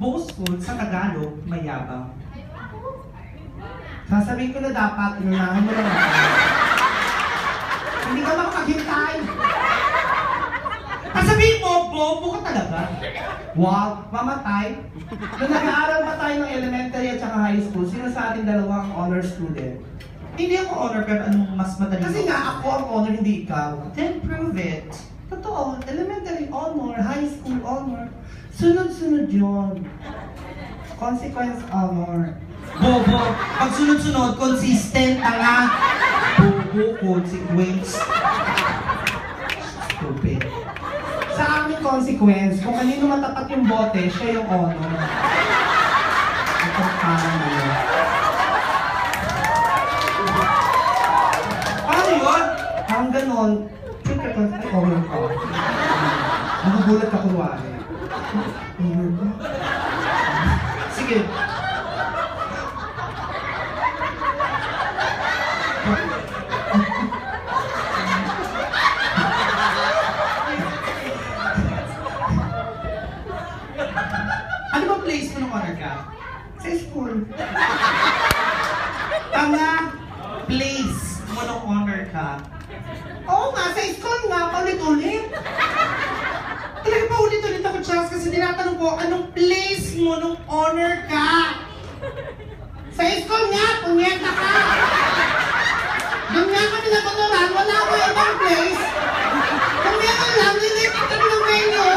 Buong school sa Tagalog, mayabang. Sasabihin ko na dapat, inunahan mo lang ako. Hindi ka makapaghintay. Sabihin mo, bobo ka talaga. Wag, mamatay. Nung nag-aaral pa tayo ng elementary at saka high school, sino sa ating dalawang honor student? Hindi ako honor, pero anong mas madali? Kasi nga ako ang honor, hindi ikaw. Then prove it. Totoo, elementary honor, high school honor. Sunod-sunod yun. Consequence honor. Bobo. Pag sunod-sunod, consistent, tanga. Bobo, consequence. Stupid. Sa aming consequence, kung kanino matapat yung bote, siya yung honor. Ito parang ano. Paano yun? Ang ganon, shoot ka kasi ay honor ka. Magugulat ka kunwari. Honor ka? Sige. Ano bang place mo nung honor ka? Sa school. Tanga, place mo nung honor ka. Oo nga, sa school nga, paulit-ulit. Talaga pa ulit-ulit ako, Charles, kasi tinatanong ko, anong place mo nung honor ka? Sa school nga, punyeta ka. Doon nga kami natutunan, wala ko ibang place. Kung meron lang, nilipat kami ng menu.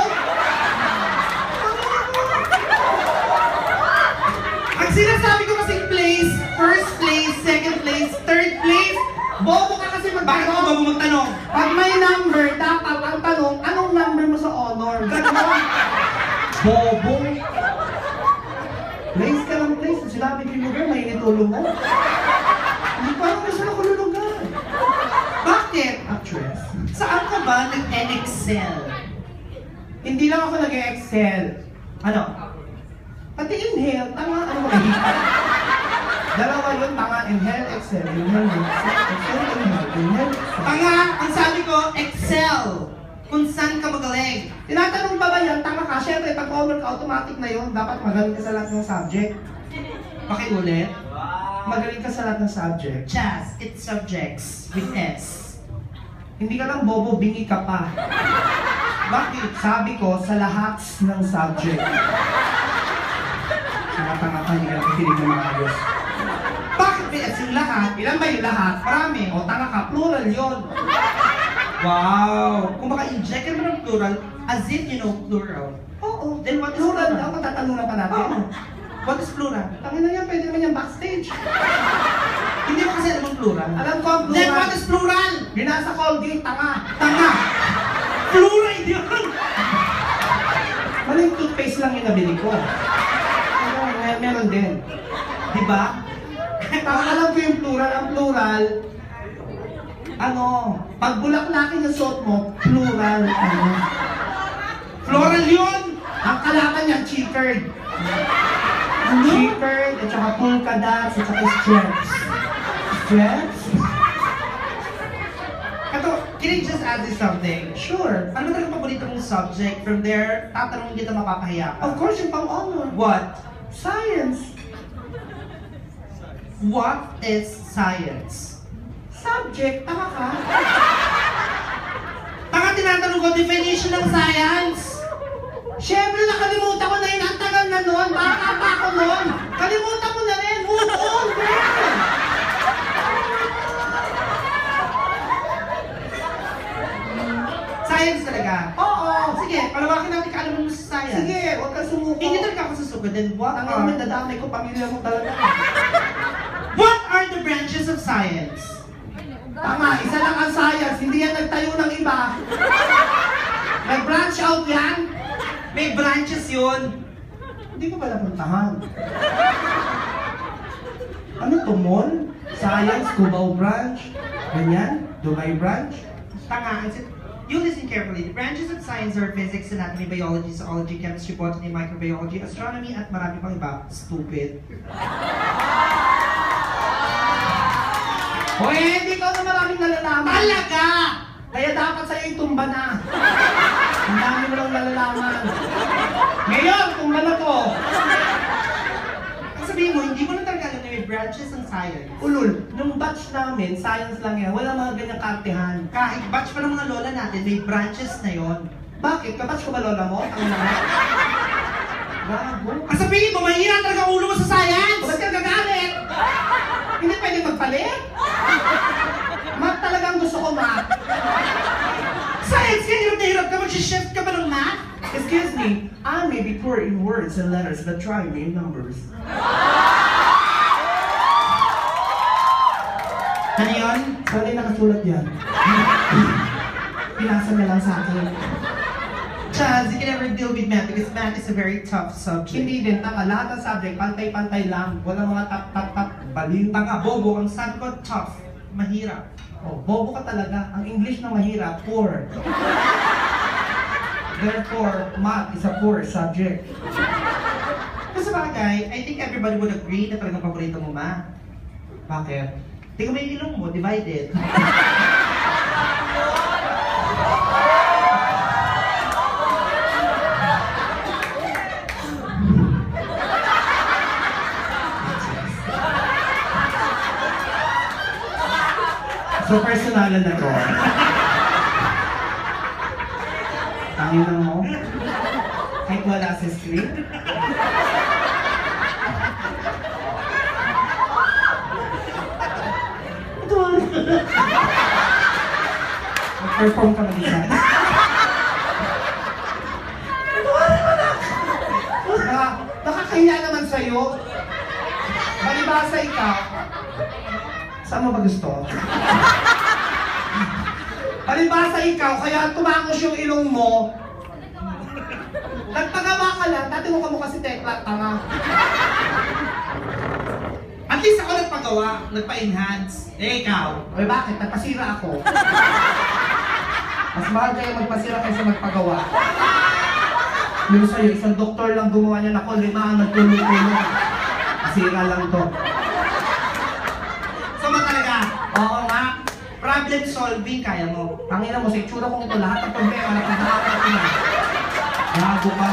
Ang sinasabi ko kasing place, first place, second place, third place, Bobo ka kasi bakit mo ba magtanong. magtanong? Pag may number, dapat ang tanong, anong number mo sa honor? Ganon. Bobo. Place ka lang, place. Sinabi ko yung lugar, mainit ulo mo. Hindi ko alam kung saan ako lulugar. Bakit? Actress. Saan ka ba nag-excel? Hindi lang ako nag-excel. Ano? Pati inhale, tama, ano ba Dalawa yun, tama, inhale, exhale, inhale, exhale, inhale, exhale. Tanga, ang sabi ko, excel. Kung saan ka magaling. Tinatanong ba yan, tama ka, syempre, pag honor ka, automatic na yun, dapat magaling ka sa lahat ng subject. Pakiulit. Magaling ka sa lahat ng subject. Chas, it's subjects with S. Hindi ka lang bobo, bingi ka pa. Bakit? Sabi ko, sa lahat ng subject. Tanga ka, hindi ka nakikinig ng mga ayos. Bakit may S yung lahat? Ilan ba yung lahat? Marami. O, tanga ka, plural yun. Wow! Kung maka-inject ka naman ng plural, as if you know plural. Oo, Then what is plural plural? daw, matatalunan pa natin. Oo. What is plural? Tangin na yan, pwede naman yan backstage. Hindi mo kasi alam ang plural. Alam ko ang Then plural. what is plural? Yung nasa Colgate, tanga. Tanga! Plural yun! Maling toothpaste lang yung nabili ko. Ano, meron din. Diba? Tama, alam ko yung plural. Ang plural, ano, pag bulaklakin yung suot mo, plural, ano. Plural yun! Ang kalaban niya, checkered. Checkered, at saka polka dots, at saka stripes. Stripes? Kato, can I just ask you something? Sure. Ano ba talagang paborito mong subject? From there, tatanungin kita mapapahiya ka. Of course, yung pang-honor. What? Science. What is science? Subject, tama ka? Tanga, tinatanong ko, definition ng science! Siyempre, nakalimutan ko na yun. Ang tagal na nun. Baka pa ako nun. Kalimutan ko na rin. Move on, man. Science talaga? Oo. Sige, palawakin natin kaalaman mo sa science. Sige, huwag kang sumuko. Hindi talaga ako susugod. Then what Ang are... naman dadamay ko, pamilya mo talaga. What are the branches of science? Tama, isa lang ang science. Hindi yan nagtayo ng iba. Nag-branch out yan. May branches yun. Hindi ko ba napuntahan? Ano to, mall? Science, Cubao branch? Ganyan? Dubai branch? Tanga, you listen carefully. The branches of science are physics, anatomy, biology, zoology, chemistry, botany, microbiology, astronomy, at marami pang iba. Stupid. Hoy, hindi ka na maraming nalalaman. Talaga! Kaya dapat sa'yo itumba na. Ang dami mo lang nalalaman. Ngayon, tumba na ko. branches ng science. Ulul, nung batch namin, science lang yan. Wala mga ganyang kartehan. Kahit batch pa ng mga lola natin, may branches na yon. Bakit? Kabatch ko ba lola mo? Ang lahat? Gago. Ang sabihin mo, mahina talaga ang ulo mo sa science! Ba't ka gagalit? Hindi pwede magpalit? Math talagang gusto ko, math. Science ka, hirap na hirap ka, mag-shift ka ba ng math? Excuse me, I may be poor in words and letters, but try me in numbers. Ano yun? Saan ay nakasulat yan? Pinasa na lang sa akin. Chaz, you can never deal with math because math is a very tough subject. Hindi din, tanga. Lahat ng subject, pantay-pantay lang. Walang mga tap-tap-tap, baliw. Tanga, bobo, ang sabi ko, tough, mahirap. Oh, bobo ka talaga. Ang English na mahirap, poor. Therefore, math is a poor subject. Kasi bagay, I think everybody would agree na talagang paborito mo math. Bakit? Tingnan mo yung ilong mo, divided. So, personalan na to. Tangin na mo. Kahit wala sa script. Ito. Mag-perform ka mag-isa. Nakakahiya naman sa'yo. Balibasa ikaw. Saan mo ba gusto? Palibasa ikaw, kaya tumangos yung ilong mo. Nagpagawa ka lang, dati mo kamukha si Tekla, tanga. At least ako nagpagawa, nagpa-enhance. Eh, ikaw. Oy, bakit? Nagpasira ako. Mas mahal kayo magpasira kaysa magpagawa. Yung sa'yo, isang doktor lang gumawa niya ako, 5 ang nagtulong-tulong. Pasira lang to. Sama talaga. Oo nga. Problem solving, kaya mo. Tangina mo, sa itsura kong ito, lahat ng problema na pagkakapit na. Gago ka.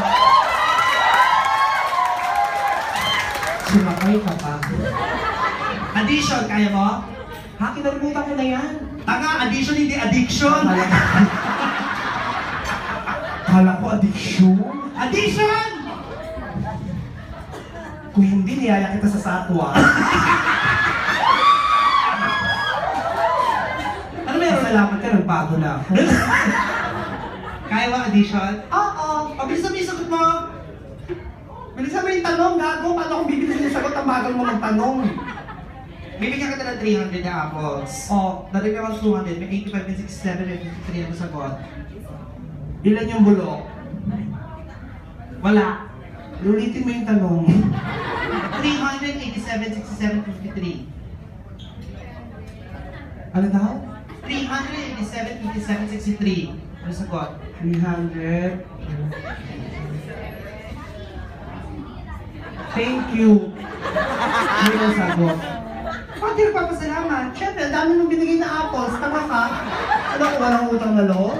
Sumakay ka pa. Addition, kaya mo? Ha, kinalimutan ko na yan. Tanga, addition, hindi addiction. Kala ko addiction. Addition! Kung hindi, niyaya kita sa satwa. Ano meron? Salamat ka, nagbago na ako. Kaya mo addition? Oo. Pabilis na yung sagot mo. Bilisan mo yung tanong, gago. Paano kung bibilisan yung sagot, ang bagal mo magtanong? Bibigyan kita ng 300 na apples. Oh, Dati ka 200, may 85 and 67 and 53 ang sagot. ilan yung bulok? Wala. Ulitin mo yung tanong. 387, 67, 53. Ano daw? 387, 57, 63. Ano sagot? 300. Thank you. Ano yung sagot? Bakit hindi nagpapasalamat? Siyempre, ang dami nung binigay na apples. Tama ka? Ano ko, walang utang na loob?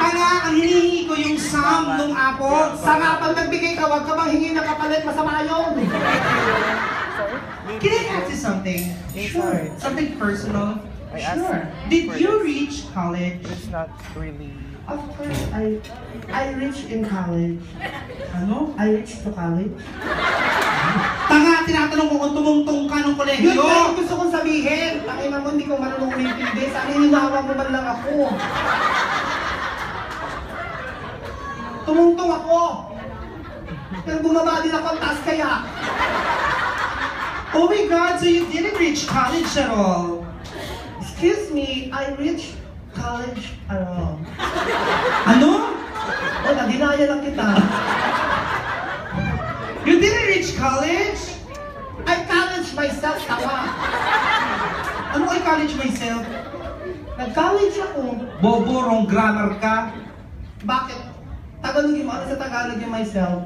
Tanga, ang hinihingi ko yung sum ng apples. Sa nga, pag nagbigay ka, huwag ka bang hingi ng kapalit, masama yun. Can I ask you something? Sure. Something personal? Sure. Did you reach college? It's not really. Of course, I reached in college. Ano? I reached to college. Tanga, tinatanong ko kung tumungtong ka ng Yun kolehiyo. na yung gusto kong sabihin. Tangina mo, hindi ko marunong umintindi. Sana hininawa mo man lang ako. Tumungtong ako. Pero bumaba din ako ang taas kaya. Oh my God, so you didn't reach college at all? Excuse me, I reached college Ano? Oh, nadinaya lang kita. You didn't reach college? I college myself, tawa. Ano kay college myself? Nag-college ako. Bobo, wrong grammar ka. Bakit? Tagalogin mo, ano sa Tagalog yung myself?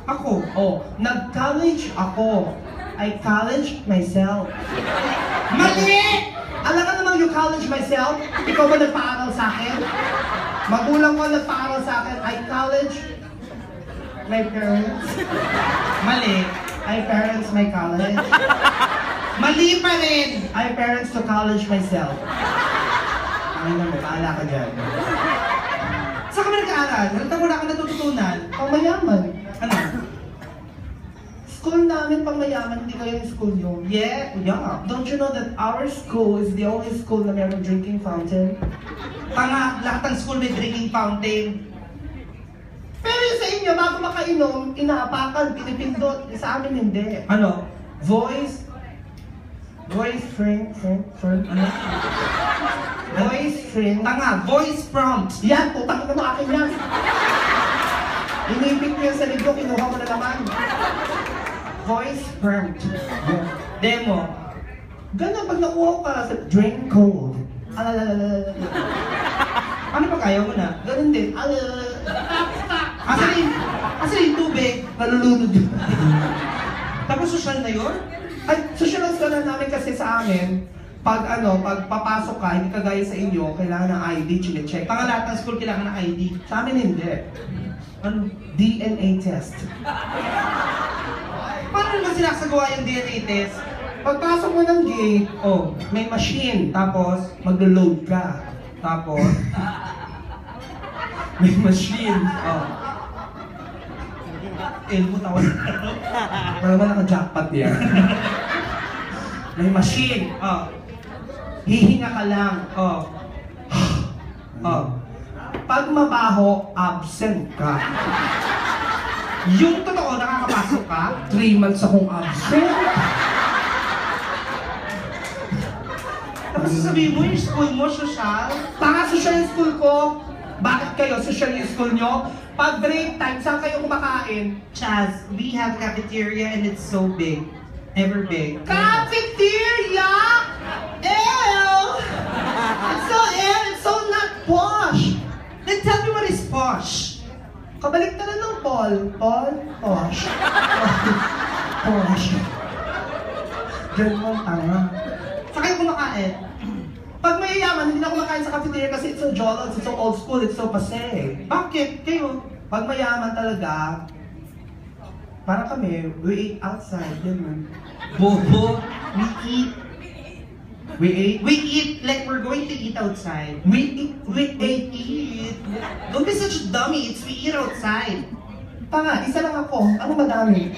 Ako. Oh, nag-college ako. I college myself. Mali! Alam ka namang you college myself? Ikaw ba nagpaaral sa akin? Magulang ko nagpaaral sa akin. I college my parents. Mali. I parents my college. Mali pa rin! I parents to college myself. Ay naman, paala ka dyan. Saan ka ba nag-aaral? Halata mo na ka natututunan. Pangmayaman. Ano? School namin pangmayaman, hindi kayo yung school nyo. Yeah. Don't you know that our school is the only school na mayroong drinking fountain? Tanga, lahat ng school may drinking fountain. Pero yung sa inyo, bago makainom, inaapakan, pinipindot. Sa amin hindi. Ano? Voice friend. Ano? Voice friend. Tanga, voice prompt. Yan, putang na mo akin yan. Inipit ko yan sa libro, kinuha mo na naman. Voice prompt. Demo. Ganun, pag nakuha ko ka sa drink cold. Alalalala. Ano pa kaya mo na? Ganun din. Asan yung tubig? Nalulunod. Tapos social na yun? Ay, social na namin kasi sa amin, pag papasok ka, hindi kagaya sa inyo, kailangan ng ID, chine-check. Tanga, lahat ng school kailangan ng ID. Sa amin hindi. Ano? DNA test. Paano naman sinasagawa yung DNA test? Pagpasok mo ng gate, Oh, may machine, tapos, maglo-load ka. tapos, May machine. oh. Elmo tawag. Para naman naka-jackpot yan. May machine. Oh, Hihinga ka lang. oh. Oh. Pag mabaho, absent ka. Yung totoo, nakakapasok ka? 3 months akong absent. Tapos sasabihin mo yung school mo, social? Tanga, social yung school ko. Bakit kayo, social yung school nyo? Pag break time, saan kayo kumakain? Chaz, we have cafeteria and it's so big. Ever big. Cafeteria! Ew! It's so not posh! Then tell me what is posh. Kabalik na ng Paul. Posh. Posh. Ganun, tanga. Saan kayo kumakain? Pag mayayaman, hindi na kumakain sa cafeteria kasi it's so jolly, it's so old school, it's so passe. Bakit? Kayo? Pag mayaman talaga, para kami, we eat outside, yun. Bobo. We eat like we're going to eat outside. We ate. Don't be such a dummy. It's we eat outside. Tanga, isa lang ako. Ano madami?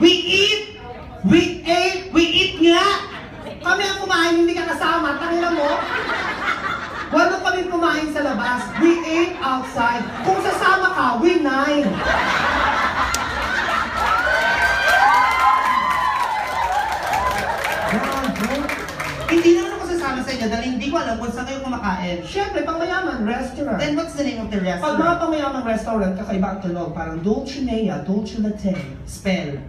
We eat! We ate! We eat nga! Kami ang kumain, hindi ka kasama. Tangina mo? Wala kami kumain sa labas. We ate outside. Kung sasama ka, we nine. Hindi naman ako sasama sa inyo dahil hindi ko alam kung saan kayo kumakain. Siyempre, pang mayaman, restaurant. Then what's the name of the Pag mga restaurant? pangmayamang restaurant, kakaiba ang tunog. Parang Dulcinea, Dulce Latte. Spell.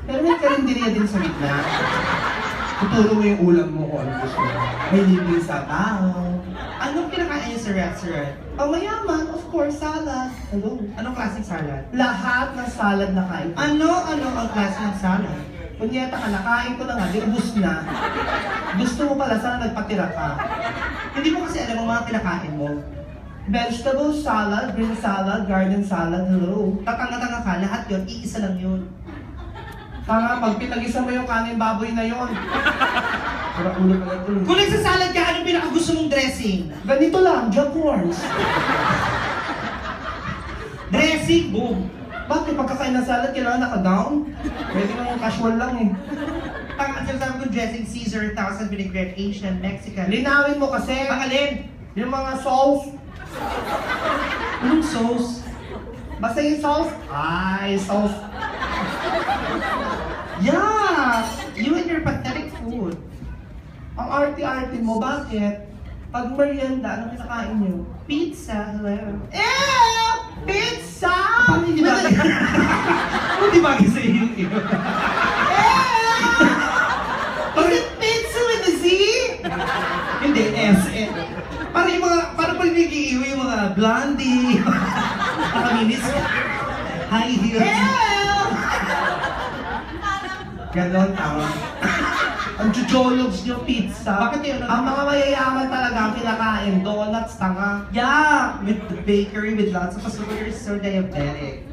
Pero may karinderya din sa gitna. Tuturo mo yung ulam mo kung ano gusto mo. May libreng sabaw. Anong kinakain niyo sa restaurant? Pangmayaman, of course, salad. Hello. Anong klaseng salad? Lahat ng salad na kain. Ano ang klase ng salad? Kunyeta ka, nakain ko na nga, di ubus na. Gusto mo pala, sana nagpatira ka. Hindi mo kasi alam ang mga kinakain mo. Vegetable salad, green salad, garden salad, hello. Tatanga-tanga ka, lahat yun, iisa lang yun. Tanga, pag pinag-isa mo yung kanin baboy na yon. Para ulo ka lang ulo. Kung nagsasalad ka, anong pinakagusto mong dressing? Ganito lang, jack worms. Dressing, boom. Bakit pagkakain ng salad, kailangan naka-down? Pwede naman casual lang eh. Ang sinasabi ko dressing, Caesar, 1,000 vinaigrette, Asian, Mexican. Linawin mo kasi. Ang alin? Yung mga sauce. Anong sauce? Basta yung sauce. Ay, sauce. Yeah! You and your pathetic food. Ang arty-arty mo, bakit? Pag merienda, ano kinakain niyo? Pizza, hello. Ew! Pizza! Paano hindi bagay? Ano di bagay sa iyo? Ew! Is it pizza with a Z? Hindi, S. Para yung mga, para pag nag-iiwi yung mga blondie, nakaminis, high heels. Ew! Ganon, tama. Ang jujologs niyo pizza. Bakit yun? Ang mga mayayaman talaga ang kinakain. Donuts, tanga. Yeah, with the bakery with lots of sugars, so diabetic.